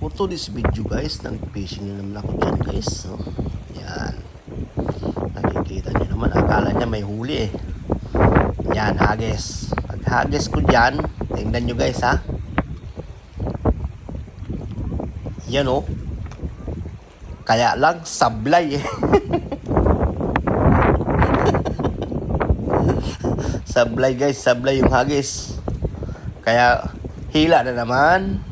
For today's video guys, nag-fishing na naman ako dyan guys. So, yan. Nakikita nyo naman, akala niya may huli eh. Yan, hagis. Pag hagis ko dyan, tingnan nyo guys ha. Yan oh. Kaya lang, sablay eh. Sablay guys, sablay yung hagis. Kaya, hila na naman.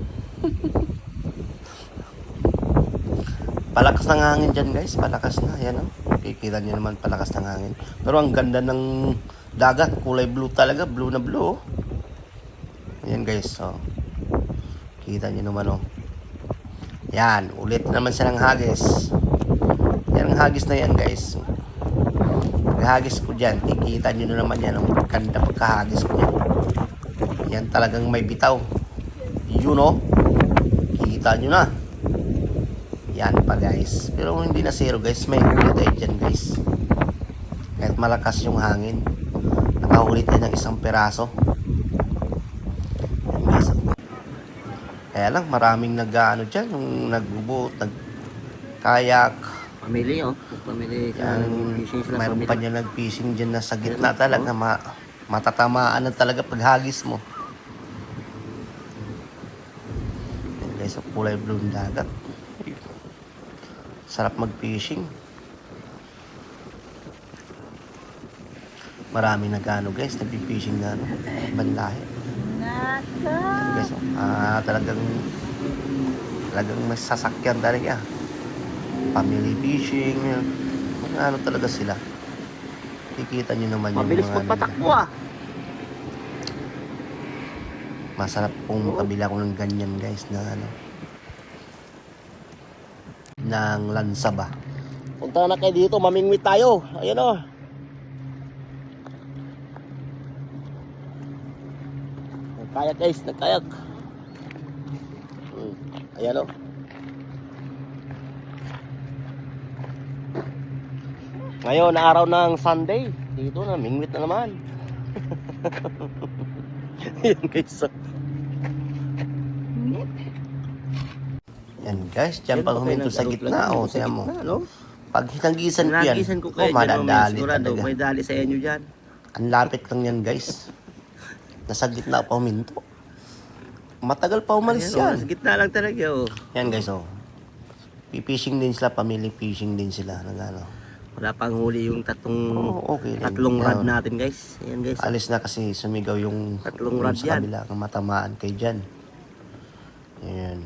Palakas ng hangin dyan guys, palakas na. Yan o, kikita nyo naman palakas ng hangin. Pero ang ganda ng dagat, kulay blue talaga, blue na blue. Yan guys, o. Kita nyo naman o. Yan, ulit naman siya ng hagis. Yan ang hagis na yan guys. Pag-hagis ko dyan, kikita nyo na naman yan. Ang ganda pagkahagis ko dyan. Yan talagang may bitaw. Yun o. Kita nyo na. Yan pa guys. Pero hindi na zero guys. May huli tayo dyan guys. Kahit malakas yung hangin. Nakahuli tayo ng isang peraso. Yan guys. Kaya lang maraming nag-ano dyan. Yung nagbuboat, nag-kayak. Pamili oh. Pamili. Mayroon pa dyan nag-fishing dyan na sa gitna talaga. Matatamaan na talaga paghagis mo. Yan guys. Kulay blue ng dagat. Sarap mag-fishing. Marami nag-ano guys, nag-fishing na ano, banlahe. Guys, talagang may sasakyan talaga. Family fishing, ano talaga sila. Kikita nyo naman yung mabilis mga magpatakbo ah. Masarap kung makabila ko ng ganyan guys na ano. Ng lansa ba. Punta na kayo dito, mamingwit tayo. Ayan o. Nagkayak guys, nagkayak. Ayan o. Ngayon, araw ng Sunday. Dito na, mingwit na naman. Ayan guys. Yan guys, dyan pag huminto sa gitna, o, siya mo. Pag hinanggisan ko yan, madadali talaga. May dali sa inyo dyan. Ang lapit lang yan guys. Nasa gitna pa huminto. Matagal pa umalis yan. Sa gitna lang talaga oh. Yan guys, o. Pipishing din sila, family fishing din sila. Ano. Wala pang huli yung okay tatlong rod natin guys. Ayan guys. Alis na kasi sumigaw yung tatlong rod sa yan. kabila. Ang matamaan kay dyan. Yan.